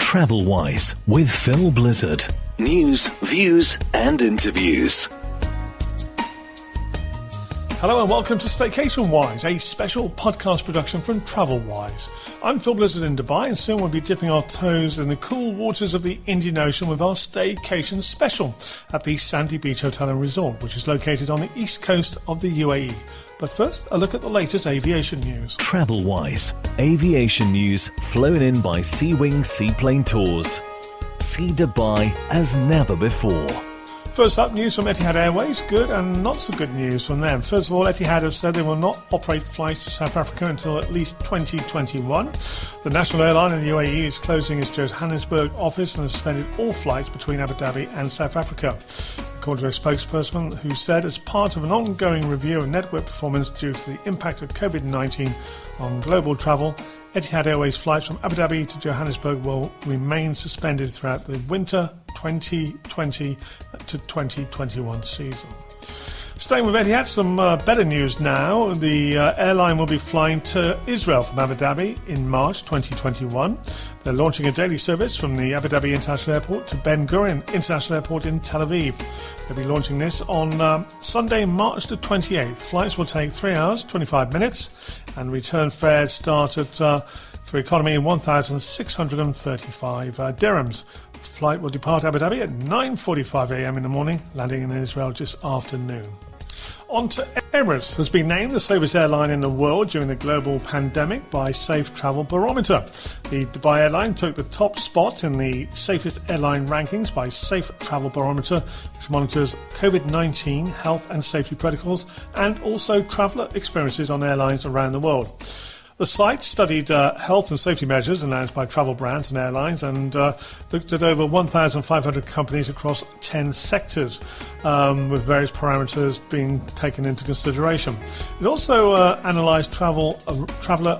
TravelWise with Phil Blizzard. News, views and interviews. Hello and welcome to StaycationWise, a special podcast production from TravelWise. I'm Phil Blizzard in Dubai, and soon we'll be dipping our toes in the cool waters of the Indian Ocean with our staycation special at the Sandy Beach Hotel and Resort, which is located on the east coast of the UAE. But first, a look at the latest aviation news. TravelWise, aviation news flown in by Seawings Seaplane Tours. See Dubai as never before. First up, news from Etihad Airways. Good and not so good news from them. First of all, Etihad have said they will not operate flights to South Africa until at least 2021. The national airline in the UAE is closing its Johannesburg office and has suspended all flights between Abu Dhabi and South Africa, according to a spokesperson who said as part of an ongoing review of network performance due to the impact of COVID-19 on global travel, Etihad Airways flights from Abu Dhabi to Johannesburg will remain suspended throughout the winter 2020 to 2021 season. Staying with Etihad, some better news now. The airline will be flying to Israel from Abu Dhabi in March 2021. They're launching a daily service from the Abu Dhabi International Airport to Ben Gurion International Airport in Tel Aviv. They'll be launching this on Sunday, March the 28th. Flights will take 3 hours, 25 minutes, and return fares start at, for economy, 1,635 dirhams. The flight will depart Abu Dhabi at 9:45 a.m. in the morning, landing in Israel just after noon. On to Emirates has been named the safest airline in the world during the global pandemic by Safe Travel Barometer. The Dubai airline took the top spot in the safest airline rankings by Safe Travel Barometer, which monitors COVID-19 health and safety protocols and also traveller experiences on airlines around the world. The site studied health and safety measures announced by travel brands and airlines and looked at over 1,500 companies across 10 sectors, with various parameters being taken into consideration. It also analysed traveller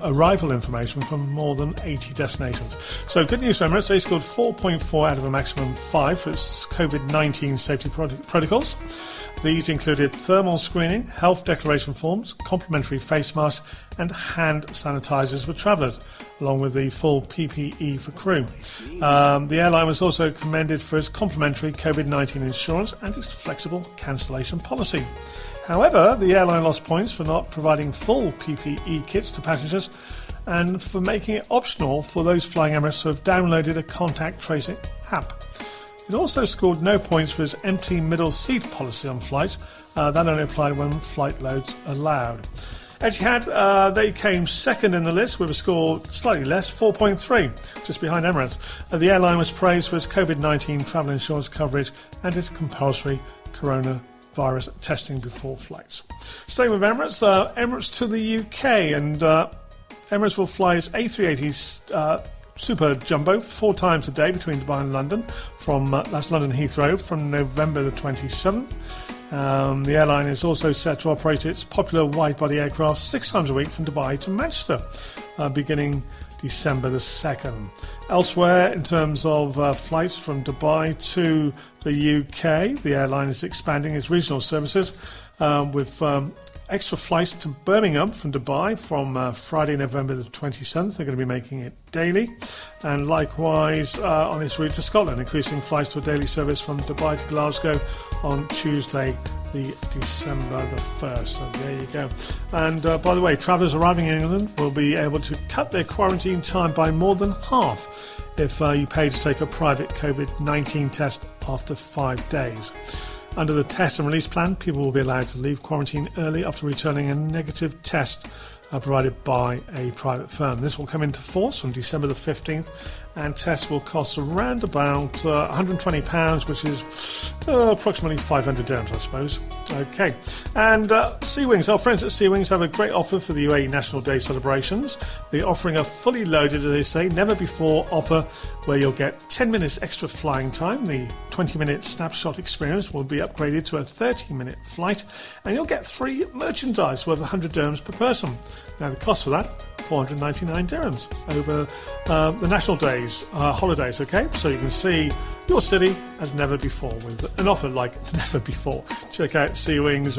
arrival information from more than 80 destinations. So good news for Emirates, they scored 4.4 out of a maximum 5 for its COVID-19 safety protocols. These included thermal screening, health declaration forms, complimentary face masks and hand sanitisers for travellers, along with the full PPE for crew. The airline was also commended for its complimentary COVID-19 insurance and its flexible cancellation policy. However, the airline lost points for not providing full PPE kits to passengers and for making it optional for those flying Emirates who have downloaded a contact tracing app. It also scored no points for its empty middle seat policy on flights. That only applied when flight loads allowed. Etihad, they came second in the list with a score slightly less, 4.3, just behind Emirates. The airline was praised for its COVID-19 travel insurance coverage and its compulsory coronavirus testing before flights. Staying with Emirates, Emirates to the UK, and Emirates will fly its A380 Super Jumbo 4 times a day between Dubai and London from that's London Heathrow from November the 27th. The airline is also set to operate its popular wide-body aircraft 6 times a week from Dubai to Manchester, beginning December the 2nd. Elsewhere, in terms of flights from Dubai to the UK, the airline is expanding its regional services with extra flights to Birmingham from Dubai from Friday, November the 27th. They're going to be making it daily. And likewise on its route to Scotland, increasing flights to a daily service from Dubai to Glasgow on Tuesday, the December the 1st. So there you go. And by the way, travellers arriving in England will be able to cut their quarantine time by more than half if you pay to take a private COVID-19 test after 5 days. Under the test and release plan, people will be allowed to leave quarantine early after returning a negative test provided by a private firm. This will come into force on December the 15th, and tests will cost around about £120, which is approximately 500 dirhams, I suppose. Okay, and Seawings, our friends at Seawings have a great offer for the UAE National Day celebrations. They're offering a fully loaded, as they say, never-before offer where you'll get 10 minutes extra flying time. The 20-minute snapshot experience will be upgraded to a 30-minute flight, and you'll get free merchandise worth 100 dirhams per person. Now, the cost for that, 499 dirhams over the National Days holidays, okay? So you can see your city as never before with an offer like never before. Check out Seawings'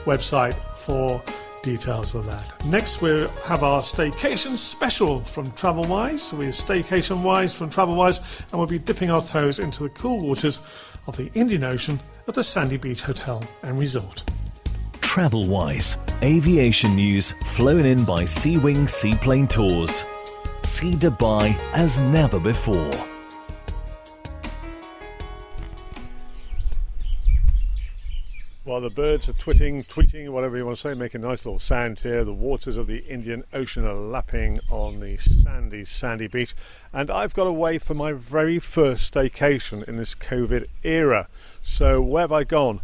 website for details of that. Next, we'll have our staycation special from TravelWise. We're StaycationWise from TravelWise, and we'll be dipping our toes into the cool waters of the Indian Ocean at the Sandy Beach Hotel and Resort. TravelWise, aviation news flown in by Seawings Seaplane Tours. See Dubai as never before. While the birds are tweeting, whatever you want to say, making a nice little sound here. The waters of the Indian Ocean are lapping on the sandy beach. And I've got away for my very first staycation in this COVID era. So where have I gone?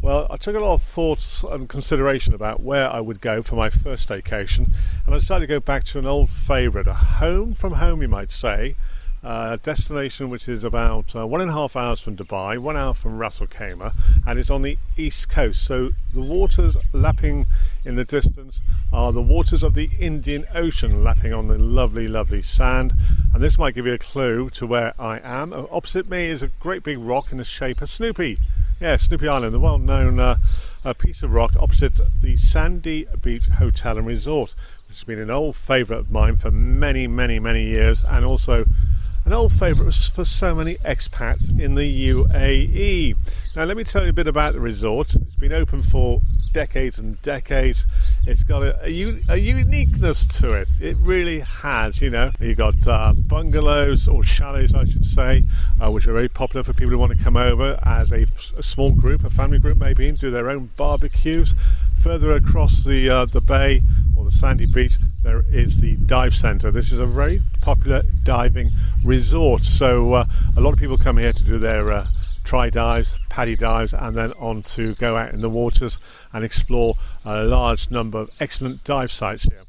Well, I took a lot of thought and consideration about where I would go for my first staycation. And I decided to go back to an old favourite, a home from home, you might say. A destination which is about 1.5 hours from Dubai, 1 hour from Ras Al Khaimah, and it's on the east coast. So the waters lapping in the distance are the waters of the Indian Ocean lapping on the lovely sand. And this might give you a clue to where I am. Opposite me is a great big rock in the shape of Snoopy. Yeah, Snoopy Island, the well-known piece of rock opposite the Sandy Beach Hotel and Resort, which has been an old favourite of mine for many years, and also an old favourite for so many expats in the UAE. Now let me tell you a bit about the resort. It's been open for decades and decades. It's got a uniqueness to it. It really has, you know. You've got bungalows, or chalets I should say, which are very popular for people who want to come over as a small group, a family group maybe, and do their own barbecues. Further across the bay, or the sandy beach, there is the dive centre. This is a very popular diving resort, so a lot of people come here to do their try dives, paddy dives, and then on to go out in the waters and explore a large number of excellent dive sites here.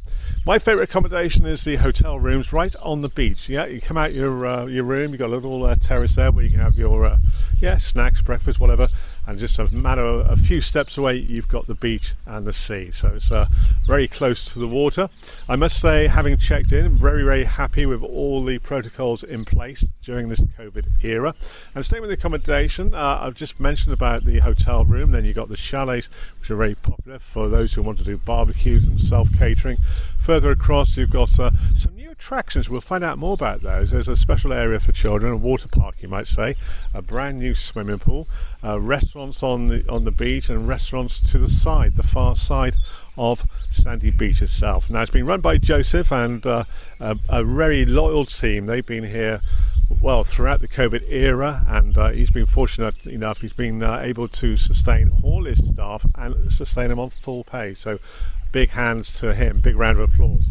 My favourite accommodation is the hotel rooms right on the beach. Yeah, you come out your room, you've got a little terrace there where you can have your snacks, breakfast, whatever, and just a matter of a few steps away you've got the beach and the sea. So it's very close to the water. I must say, having checked in, I'm very happy with all the protocols in place during this COVID era. And staying with the accommodation, I've just mentioned about the hotel room. Then you've got the chalets, which are very popular for those who want to do barbecues and self-catering. Further across, you've got some new attractions. We'll find out more about those. There's a special area for children, a water park you might say, a brand new swimming pool, restaurants on the beach, and restaurants to the far side of Sandy Beach itself. Now it's been run by Joseph and a very loyal team. They've been here throughout the COVID era, and he's been fortunate enough. He's been able to sustain all his staff and sustain them on full pay. So big hands to him, big round of applause.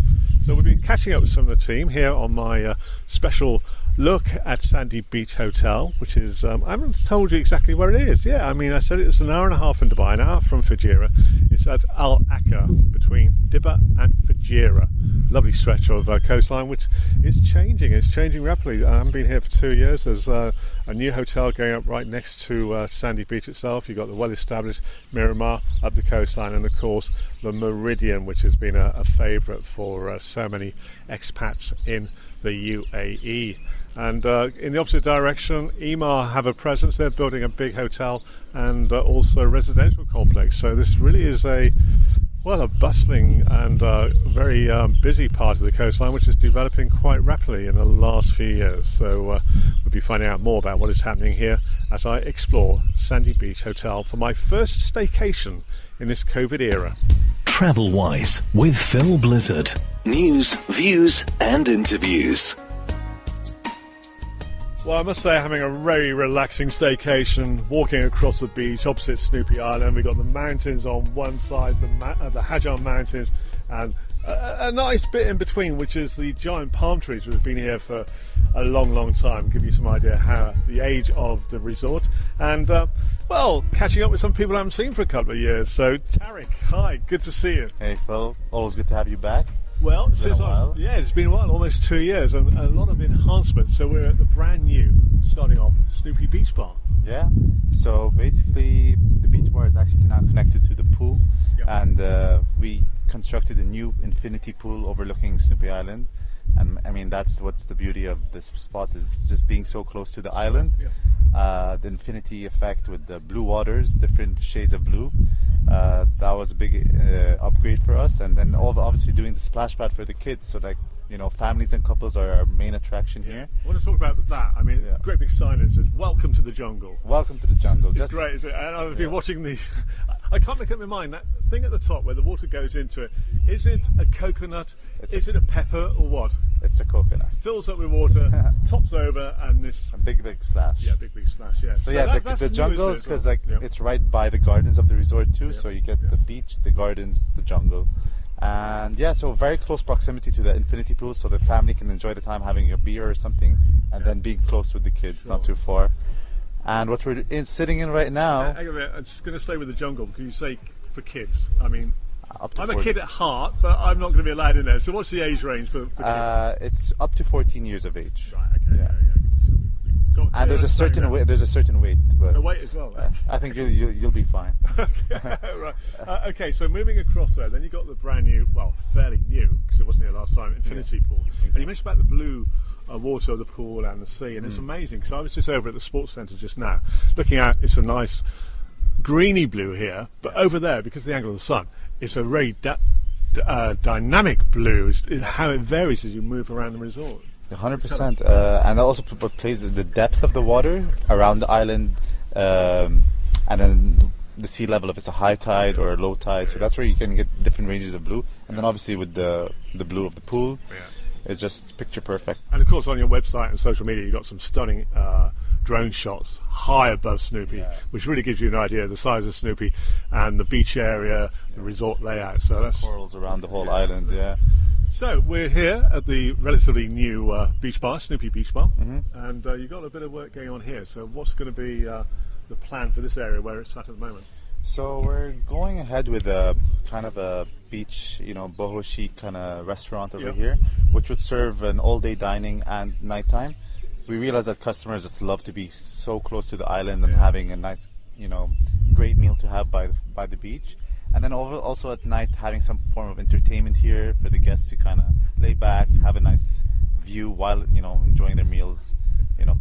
So we've been catching up with some of the team here on my special look at Sandy Beach Hotel, which is, I haven't told you exactly where it is. Yeah, I mean, I said it's an hour and a half from Dubai, an hour from Fujairah. It's at Aqah, between Dibba and Fujairah. Lovely stretch of coastline, which is changing. It's changing rapidly. I haven't been here for 2 years. There's a new hotel going up right next to Sandy Beach itself. You've got the well-established Miramar up the coastline, and of course the Meridian, which has been a favourite for so many expats in the UAE. And in the opposite direction, Emaar have a presence. They're building a big hotel and also residential complex. So this really is a bustling and very busy part of the coastline, which is developing quite rapidly in the last few years. So we'll be finding out more about what is happening here as I explore Sandy Beach Hotel for my first staycation in this COVID era. TravelWise with Phil Blizzard. News, views and interviews. Well, I must say, having a very relaxing staycation, walking across the beach opposite Snoopy Island. We've got the mountains on one side, the Hajar Mountains, and a nice bit in between, which is the giant palm trees, which have been here for a long time. Give you some idea how the age of the resort. And, catching up with some people I haven't seen for a couple of years. So, Tarek, hi, good to see you. Hey, Phil, always good to have you back. Well, it's been a while, almost 2 years, and a lot of enhancements. So we're at the brand new, starting off, Snoopy Beach Bar. Yeah, so basically the beach bar is actually now connected to the pool, and we constructed a new infinity pool overlooking Snoopy Island. And I mean, that's what's the beauty of this spot, is just being so close to the island. The infinity effect with the blue waters, different shades of blue, That was a big upgrade for us, and then obviously doing the splash pad for the kids, so like, you know, families and couples are our main attraction here. I want to talk about that. I mean, great big sign that says "Welcome to the jungle." Welcome to the jungle. It's great, isn't it? And I've been watching the. I can't make up my mind. That thing at the top where the water goes into it. Is it a coconut? Is it a pepper or what? It's a coconut. Fills up with water, tops over, and this a big splash. Yeah, big splash. Yeah. So yeah, the jungle is because it's right by the gardens of the resort too. So you get the beach, the gardens, the jungle. And yeah, so very close proximity to the infinity pool, so the family can enjoy the time having a beer or something, and then being close with the kids, not too far. And what we're sitting in right now... Hang on a minute, I'm just going to stay with the jungle, because you say for kids. I mean, I'm 40. a kid at heart, but I'm not going to be allowed in there. So what's the age range for kids? It's up to 14 years of age. Right, okay, yeah. And there's a certain weight. There's a certain weight. But a weight as well. I think you'll be fine. Right. Okay. So moving across there, then you got the brand new, well, fairly new because it wasn't here last time, infinity pool. Exactly. And you mentioned about the blue water of the pool and the sea, and it's amazing because I was just over at the sports centre just now, looking out. It's a nice greeny blue here, but over there, because of the angle of the sun, it's a very dynamic blue. It's how it varies as you move around the resort. 100%, and also what plays the depth of the water around the island, and then the sea level if it's a high tide or a low tide. So that's where you can get different ranges of blue, and then obviously with the blue of the pool, it's just picture perfect. And of course, on your website and social media, you've got some stunning drone shots high above Snoopy, which really gives you an idea of the size of Snoopy and the beach area, the resort layout. So that's corals around the whole island. So we're here at the relatively new beach bar, Snoopy Beach Bar, and you've got a bit of work going on here. So what's going to be the plan for this area where it's at the moment? So we're going ahead with a kind of a beach, boho chic kind of restaurant over here, which would serve an all-day dining and nighttime. We realize that customers just love to be so close to the island and having a nice, great meal to have by the beach. And then also at night having some form of entertainment here for the guests to kind of lay back, have a nice view while, enjoying their meals,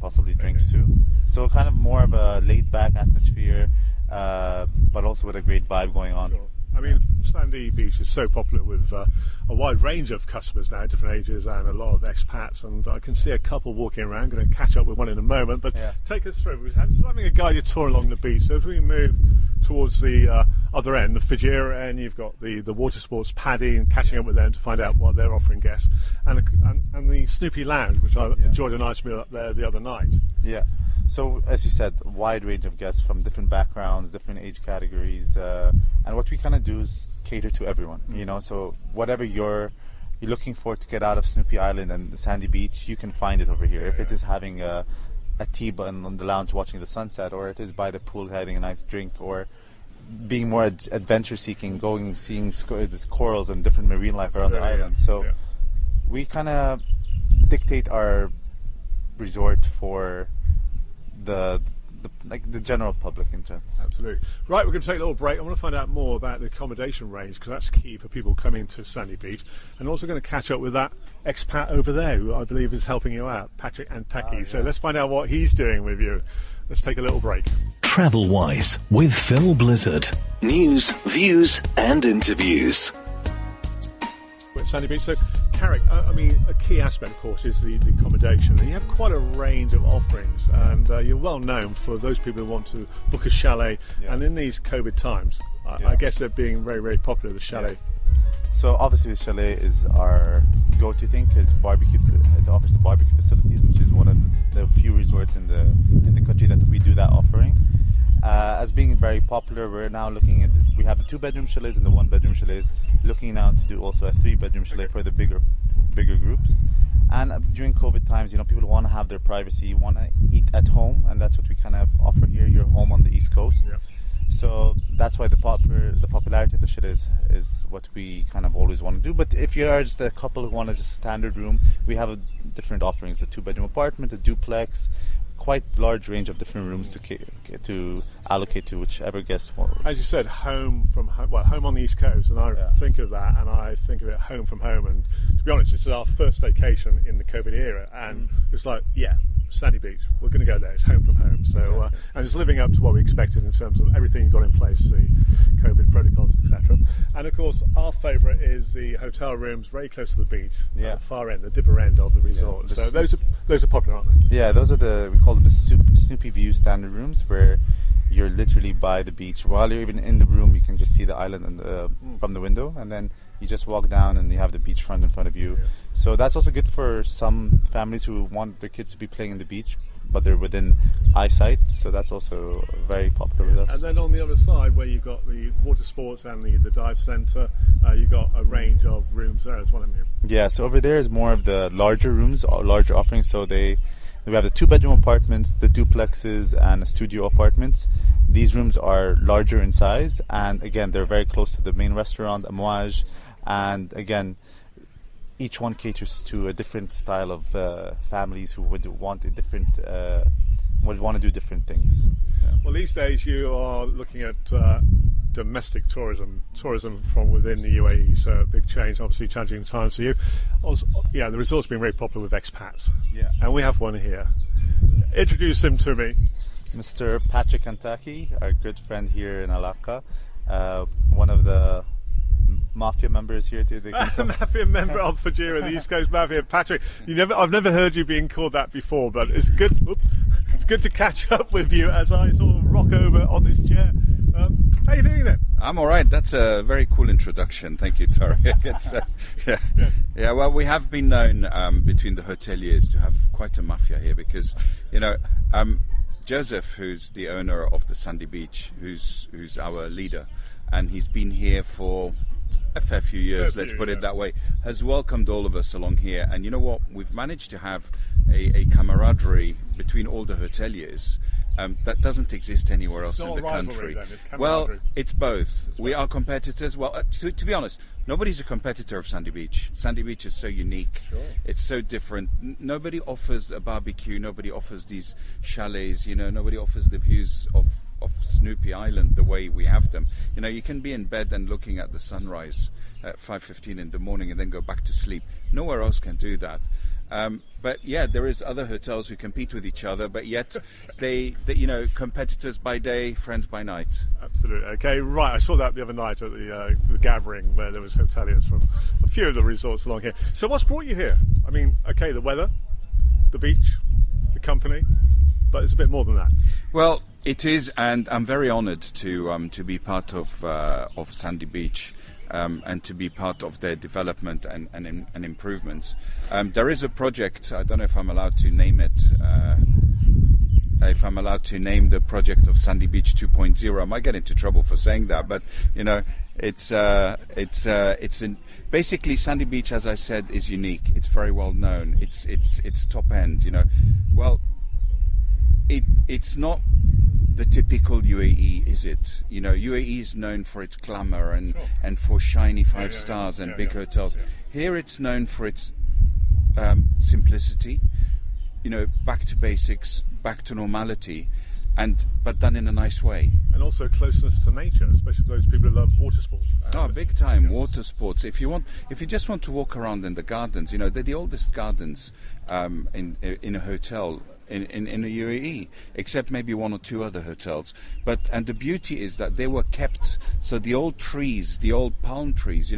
possibly drinks too. So kind of more of a laid back atmosphere, but also with a great vibe going on. Sure. I mean, Sandy Beach is so popular with a wide range of customers now, different ages, and a lot of expats. And I can see a couple walking around. Going to catch up with one in a moment. But take us through. We're having a guided tour along the beach. So as we move towards the other end, the Fujairah end, you've got the water sports paddy, and catching up with them to find out what they're offering guests, and the Snoopy Lounge, which I enjoyed a nice meal up there the other night. Yeah. So, as you said, a wide range of guests from different backgrounds, different age categories, and what we kind of do is cater to everyone. So whatever you're looking for to get out of Snoopy Island and the sandy beach, you can find it over here. If it is having a tea bun on the lounge watching the sunset, or it is by the pool having a nice drink, or being more adventure seeking, seeing the corals and different marine life around the island. So we kind of dictate our resort for the general public in terms. Absolutely. Right, we're going to take a little break. I want to find out more about the accommodation range, because that's key for people coming to Sandy Beach, and also going to catch up with that expat over there who I believe is helping you out, Patrick Antaki. So let's find out what he's doing with you. Let's take a little break. TravelWise with Phil Blizzard. News, views and interviews. We're at Sandy Beach. So, Tarek, I mean, a key aspect, of course, is the accommodation. And you have quite a range of offerings, and you're well known for those people who want to book a chalet. And in these COVID times, I guess they're being very, very popular, the chalet. So obviously the chalet is our go-to thing, because it offers the barbecue facilities, which is one of the few resorts in the country that we do that offering. As being very popular, we're now looking at we have the 2-bedroom chalets and the 1-bedroom chalets, looking now to do also a 3-bedroom chalet for the bigger groups. And during COVID times, people want to have their privacy, want to eat at home, and that's what we kind of offer here. You're home on the East Coast. So that's why the popularity of the chalet is what we kind of always want to do. But if you are just a couple who want a just standard room, we have different offerings: a 2-bedroom apartment, a duplex, quite large range of different rooms to allocate to whichever guest wants. As you said, home on the East Coast, and I think of that, and I think of it home from home. And to be honest, this is our first staycation in the COVID era, and it's like, Sandy Beach. We're going to go there. It's home from home. So, and it's living up to what we expected in terms of everything you've got in place, the COVID protocols, etc. And of course, our favourite is the hotel rooms very close to the beach, at the far end, the dipper end of the resort. So those are popular, aren't they? Yeah, those are we call them the Snoopy View standard rooms, where you're literally by the beach. While you're even in the room, you can just see the island from the window, and then you just walk down and you have the beachfront in front of you. So that's also good for some families who want their kids to be playing in the beach, but they're within eyesight. So that's also very popular with us. And then on the other side, where you've got the water sports and the dive centre, you've got a range of rooms there as well, haven't you? Yeah, so over there is more of the larger rooms, larger offerings. So we have the 2-bedroom apartments, the duplexes, and the studio apartments. These rooms are larger in size, and again, they're very close to the main restaurant, Amouage. And again, each one caters to a different style of families who would want a different, would want to do different things. Yeah. Well, these days you are looking at domestic tourism from within the UAE. So a big change, obviously challenging times for you. Also, the resort's been very popular with expats. Yeah. And we have one here. Introduce him to me. Mr. Patrick Antaki, our good friend here in Aqah, one of the mafia members here too. Mafia member of Fajira, the East Coast Mafia. Patrick, I've never heard you being called that before, but it's good. It's good to catch up with you as I sort of rock over on this chair. How are you doing then? I'm all right. That's a very cool introduction. Thank you, Tariq. Yeah. Well, we have been known between the hoteliers to have quite a mafia here because, Joseph, who's the owner of the Sandy Beach, who's our leader, and he's been here for a fair few years, let's put it that way, has welcomed all of us along here. And you know what? We've managed to have a camaraderie between all the hoteliers that doesn't exist anywhere else in the country. Well, it's both. We are competitors. Well, to be honest, nobody's a competitor of Sandy Beach. Sandy Beach is so unique. Sure. It's so different. Nobody offers a barbecue. Nobody offers these chalets. Nobody offers the views of Snoopy Island the way we have them. You can be in bed and looking at the sunrise at 5:15 in the morning and then go back to sleep. Nowhere else can do that. But yeah, there is other hotels who compete with each other, but yet they competitors by day, friends by night. Absolutely. Okay, right. I saw that the other night at the gathering where there was hoteliers from a few of the resorts along here. So what's brought you here? I mean, okay, the weather, the beach, the company, but it's a bit more than that. Well, it is, and I'm very honoured to be part of Sandy Beach. And to be part of their development and improvements. There is a project, I don't know if I'm allowed to name it, if I'm allowed to name the project of Sandy Beach 2.0. I might get into trouble for saying that, but basically Sandy Beach, as I said, is unique. It's very well known. It's top end. Well, it's not the typical UAE, is it? UAE is known for its glamour and for shiny five stars and big hotels. Yeah. Here it's known for its simplicity, back to basics, back to normality, but done in a nice way. And also closeness to nature, especially for those people who love water sports. Big time water sports. If you just want to walk around in the gardens, they're the oldest gardens in a hotel. In the UAE, except maybe one or two other hotels. And the beauty is that they were kept, so the old trees, the old palm trees,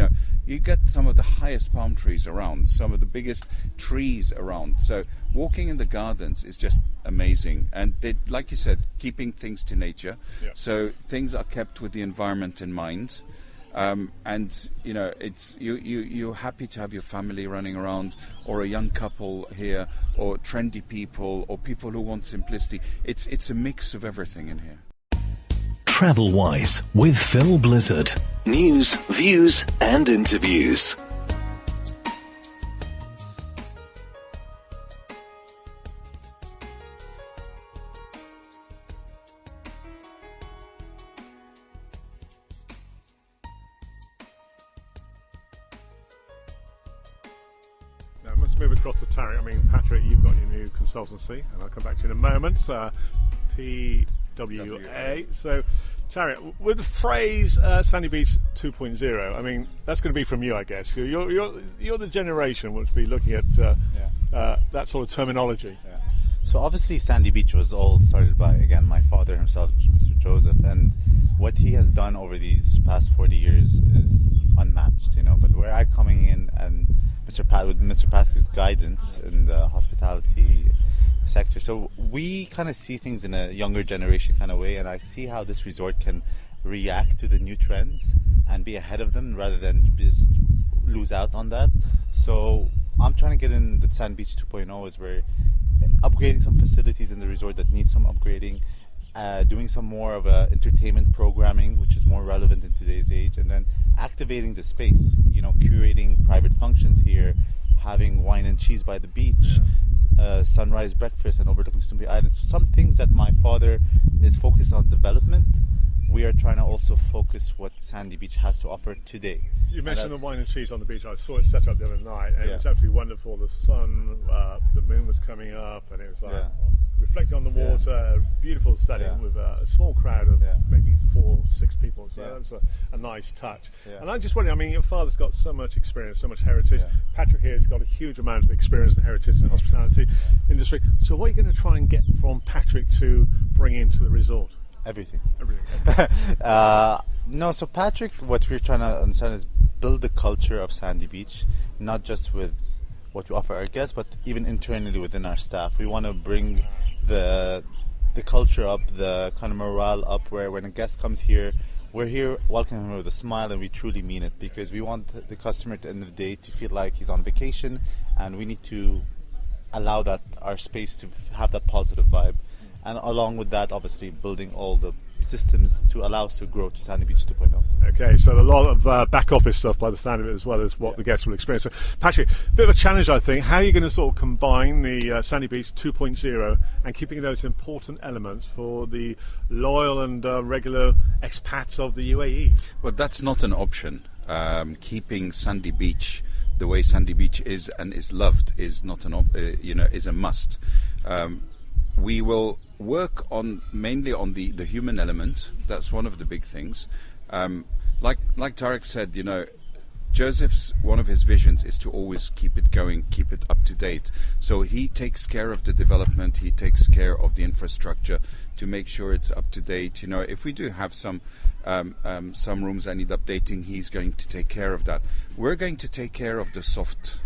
you get some of the highest palm trees around, some of the biggest trees around. So walking in the gardens is just amazing. And they, like you said, keeping things to nature. Yeah. So things are kept with the environment in mind. It's you're happy to have your family running around, or a young couple here, or trendy people, or people who want simplicity. It's a mix of everything in here. TravelWise with Phil Blizzard. News, views, and interviews. Let's move across to Tariq. I mean, Patrick, you've got your new consultancy, and I'll come back to you in a moment. PWA. So, Tariq, with the phrase Sandy Beach 2.0, I mean, that's going to be from you, I guess. You're the generation which will be looking at that sort of terminology. Yeah. So obviously Sandy Beach was all started by, again, my father himself, Mr. Joseph, and what he has done over these past 40 years is unmatched, but where I'm coming in and with Mr. Patrick's guidance in the hospitality sector, so we kind of see things in a younger generation kind of way, and I see how this resort can react to the new trends and be ahead of them rather than just lose out on that. So I'm trying to get in the Sand Beach 2.0 is where upgrading some facilities in the resort that need some upgrading, doing some more of entertainment programming, which is more relevant in today's age, and then activating the space, curating private functions here, having wine and cheese by the beach, sunrise breakfast and overlooking Snoopy Island. So some things that my father is focused on development, we are trying to also focus what Sandy Beach has to offer today. You mentioned the wine and cheese on the beach. I saw it set up the other night, and it was absolutely wonderful. The sun, the moon was coming up, and it was like reflecting on the water. Beautiful setting with a small crowd of maybe 4-6 people. So that was a nice touch. And I just wonder, your father's got so much experience, so much heritage. Patrick here has got a huge amount of experience and heritage in the hospitality industry. So what are you going to try and get from Patrick to bring into the resort? Everything. No, so Patrick, what we're trying to understand is build the culture of Sandy Beach, not just with what we offer our guests, but even internally within our staff. We want to bring the culture up, the kind of morale up, where when a guest comes here, we're here welcoming him with a smile, and we truly mean it, because we want the customer at the end of the day to feel like he's on vacation, and we need to allow that our space to have that positive vibe. And along with that, obviously, building all the systems to allow us to grow to Sandy Beach 2.0. Okay, so a lot of back office stuff by the sound of it, as well as what the guests will experience. So, Patrick, a bit of a challenge, I think. How are you going to sort of combine the Sandy Beach 2.0 and keeping those important elements for the loyal and regular expats of the UAE? Well, that's not an option. Keeping Sandy Beach the way Sandy Beach is and is loved is not is a must. We will work mainly on the human element. That's one of the big things. Like Tarek said, Joseph's, one of his visions is to always keep it going, keep it up to date. So he takes care of the development, he takes care of the infrastructure to make sure it's up to date. If we do have some rooms that need updating, he's going to take care of that. We're going to take care of the soft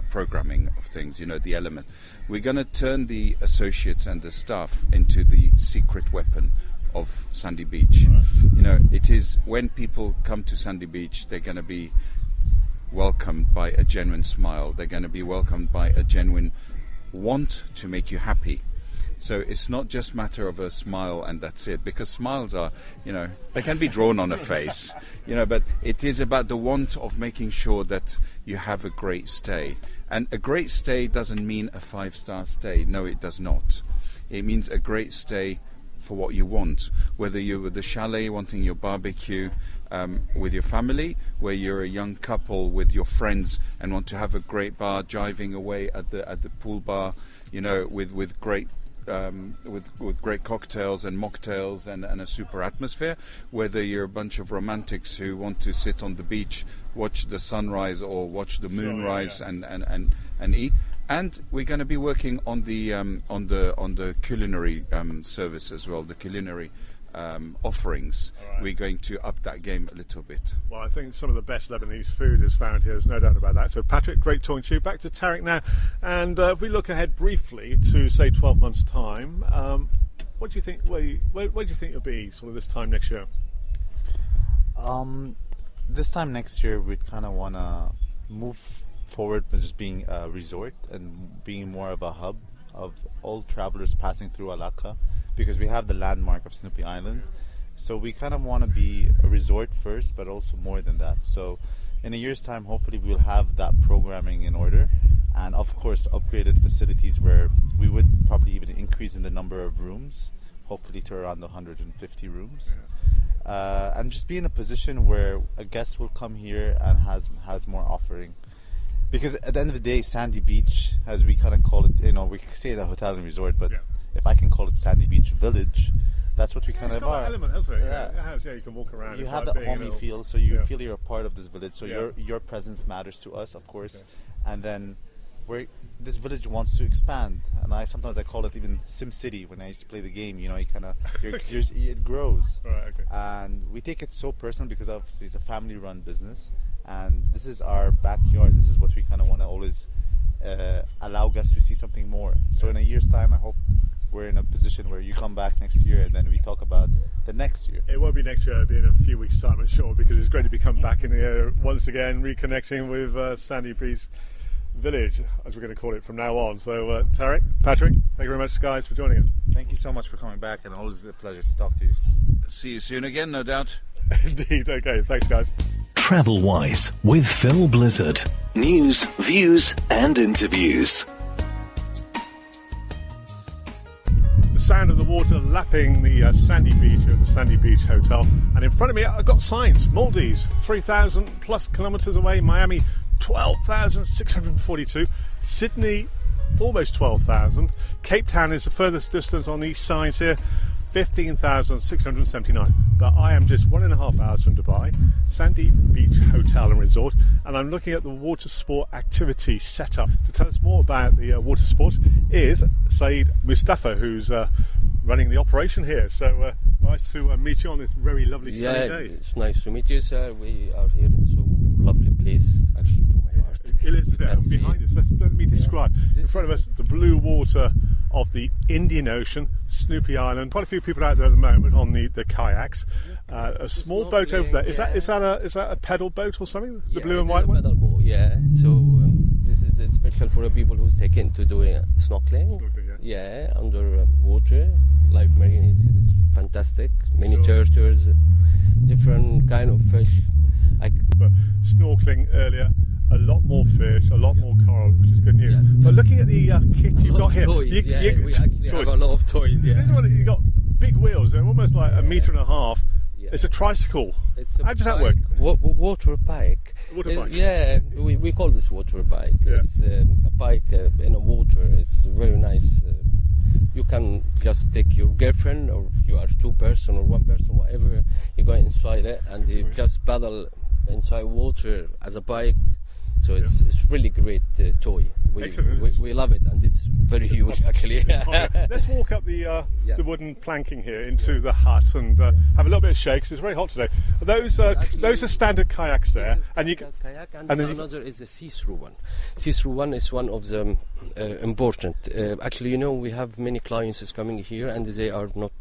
programming of things, the element. We're going to turn the associates and the staff into the secret weapon of Sandy Beach. Right. It is when people come to Sandy Beach, they're going to be welcomed by a genuine smile. They're going to be welcomed by a genuine want to make you happy. So it's not just a matter of a smile and that's it, because smiles are, they can be drawn on a face, but it is about the want of making sure that you have a great stay. And a great stay doesn't mean a 5-star stay. No, it does not. It means a great stay for what you want, whether you're with the chalet wanting your barbecue with your family, where you're a young couple with your friends and want to have a great bar, jiving away at the pool bar, with great with great cocktails and mocktails and a super atmosphere, whether you're a bunch of romantics who want to sit on the beach, watch the sunrise or watch the moon rise and eat. And we're going to be working on the culinary service as well, the culinary offerings. Right. We're going to up that game a little bit. Well, I think some of the best Lebanese food is found here, there's no doubt about that. So Patrick, great talking to you. Back to Tarek now, and if we look ahead briefly to say 12 months time, what do you think, where do you think you'll be sort of this time next year? This time next year we'd kind of want to move forward with just being a resort and being more of a hub of all travelers passing through Aqah, because we have the landmark of Snoopy Island. So we kind of want to be a resort first, but also more than that. So in a year's time, hopefully we'll have that programming in order, and of course upgraded facilities where we would probably even increase in the number of rooms, hopefully to around 150 rooms. And just be in a position where a guest will come here and has more offering. Because at the end of the day, Sandy Beach, as we kind of call it, we say the hotel and resort, but if I can call it Sandy Beach Village, that's what we kind of are. That element, hasn't it? Yeah. It has, you can walk around. You have that homey feel, so you feel you're a part of this village, so your presence matters to us, of course. And then where this village wants to expand, and sometimes I call it even Sim City when I used to play the game. You kind of it grows, Right, okay. and we take it so personal because obviously it's a family-run business, and this is our backyard. This is what we kind of want to always allow guests to see something more. So in a year's time, I hope we're in a position where you come back next year and then we talk about the next year. It won't be next year, it'll be in a few weeks' time, I'm sure, because it's great to be coming back in here once again, reconnecting with Sandy Beach Village, as we're going to call it from now on. So, Tarek, Patrick, thank you very much, guys, for joining us. Thank you so much for coming back, and always a pleasure to talk to you. See you soon again, no doubt. Indeed, okay, thanks, guys. TravelWise with Phil Blizzard. News, views, and interviews. The sound of the water lapping the sandy beach here at the Sandy Beach Hotel. And in front of me, I've got signs. Maldives, 3,000 plus kilometres away. Miami, 12,642. Sydney, almost 12,000. Cape Town is the furthest distance on these signs here, 15,679. But I am just 1.5 hours from Dubai, Sandy Beach Hotel and Resort, and I'm looking at the water sport activity setup. To tell us more about the water sports is Saeed Mustafa, who's running the operation here. So nice to meet you on this very lovely sunny day. It's nice to meet you, sir. We are here in so lovely place, actually, to my heart. It is there behind us. Let me describe. In front of us, the blue water of the Indian Ocean, Snoopy Island. Quite a few people out there at the moment on the kayaks. A small boat over there. Is that a pedal boat or something? The blue and white one. Pedal boat, yeah. So this is special for the people who's taken to doing snorkeling. Yeah, under water. Live marine is fantastic. Many turtles, different kind of fish. But snorkeling earlier. A lot more fish, a lot more coral, which is good news. Yeah. But looking at the kit you've got here, toys, we actually toys. have a lot of toys. Yeah. This is one you've got big wheels. They're almost like a metre and a half. Yeah. It's a tricycle. How does that bike, work? Water bike. Water bike. Yeah, we call this water bike. Yeah. It's a bike in the water. It's very nice. You can just take your girlfriend, or you are two person or one person, whatever. You go inside it and you just paddle inside water as a bike. So it's really great toy. We love it, and it's very huge actually. Let's walk up the wooden planking here into the hut and have a little bit of shake. 'Cause it's very hot today. Those are standard kayaks there, and you kayak, and then another is the see-through one. See-through one is one of the important. Actually, we have many clients is coming here, and they are not.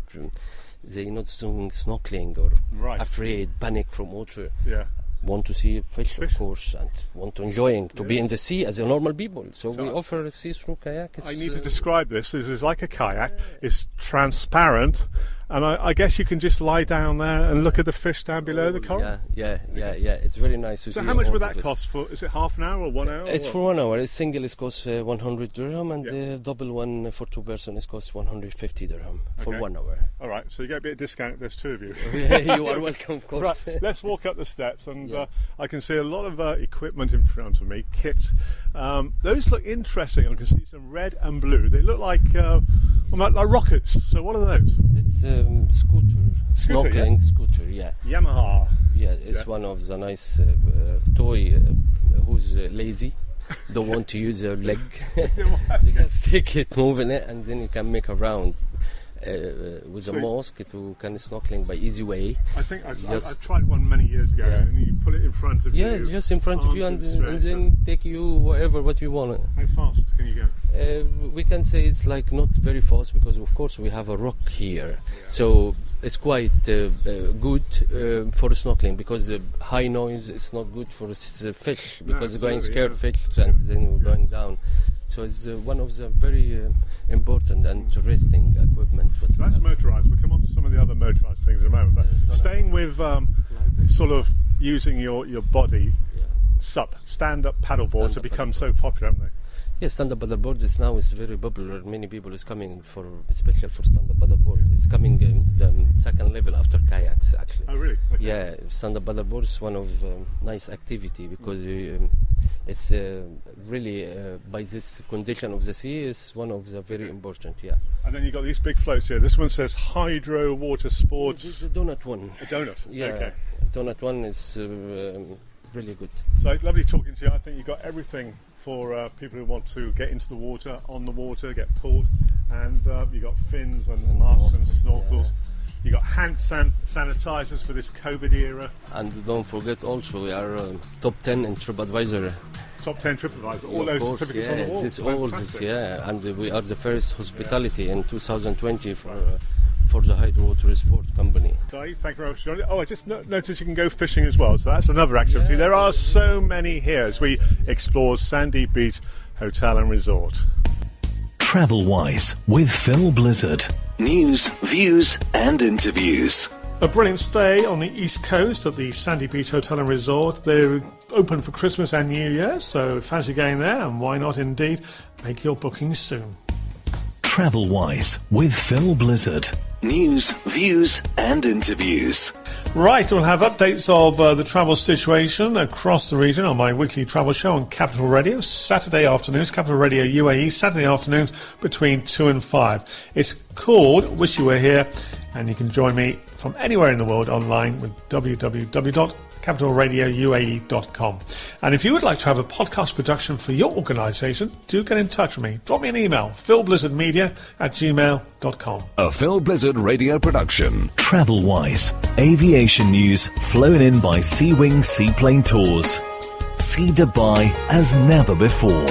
They're not doing snorkeling or afraid, panic from water. Yeah. Want to see fish, of course, and want to enjoying to be in the sea as a normal people. So we offer a see-through kayak. I need to describe this. This is like a kayak. It's transparent, and I guess you can just lie down there and look at the fish down below the coral. Yeah. It's very nice to see. So how much would that cost for? Is it half an hour or 1 hour? It's for 1 hour. A single is cost 100 dirham, and the double one for two person is cost 150 dirham for 1 hour. All right, so you get a bit of discount if there's two of you. You are welcome, of course. Right, let's walk up the steps, and I can see a lot of equipment in front of me, kit. Those look interesting. I can see some red and blue. They look like rockets. So what are those? It's snorkeling scooter, yeah. Yamaha. Yeah, it's one of the nice toy who's lazy, don't want to use their leg. So you just take it, moving it, and then you can make a round with a mosque to kind of snorkeling by easy way. I think I've tried one many years ago, and you put it in front of you. Yeah, it's just in front of you, and then take you what you want. How fast can you go? We can say it's like not very fast, because of course we have a rock here, so it's quite good for snorkeling, because the high noise is not good for fish, because they're going scared fish and then going down. So it's one of the very important and interesting equipment. So that's motorised. We'll come on to some of the other motorised things in a moment. But staying with sort of using your body, stand-up paddleboards have become so popular, haven't they? Yes, stand-up paddleboard is very popular. Many people is coming especially for stand-up paddleboard. It's coming in the second level after kayaks, actually. Oh, really? Okay. Yeah, stand-up paddleboard is one of nice activity, because it's really by this condition of the sea is one of the very important. Yeah. And then you got these big floats here. This one says Hydro Water Sports. This is the donut one. A donut. Yeah. Okay. Donut one is really good. So lovely talking to you. I think you've got everything for people who want to get into the water, on the water, get pulled. And you've got fins and masks and snorkels. You've got hand sanitizers for this COVID era. And don't forget also we are top 10 in TripAdvisor. Top 10 TripAdvisor. All those certificates on the wall. It's all this, and we are the first hospitality in 2020 for the Hydrowater Sport Company. Thank you very much, Johnny. Oh, I just noticed you can go fishing as well, so that's another activity. There are so many here as we explore Sandy Beach Hotel and Resort. TravelWise with Phil Blizzard. News, views and interviews. A brilliant stay on the East Coast at the Sandy Beach Hotel and Resort. They're open for Christmas and New Year, so fancy going there, and why not indeed make your bookings soon. TravelWise with Phil Blizzard. News, views and interviews. Right, we'll have updates of the travel situation across the region on my weekly travel show on Capital Radio, Saturday afternoons, Capital Radio UAE, Saturday afternoons between 2 and 5. It's called Wish You Were Here, and you can join me from anywhere in the world online with www.capitalradiouae.com. And if you would like to have a podcast production for your organisation, do get in touch with me. Drop me an email, philblizzardmedia@gmail.com. A Phil Blizzard radio production. TravelWise. Aviation news flown in by Seawings Seaplane Tours. See Dubai as never before.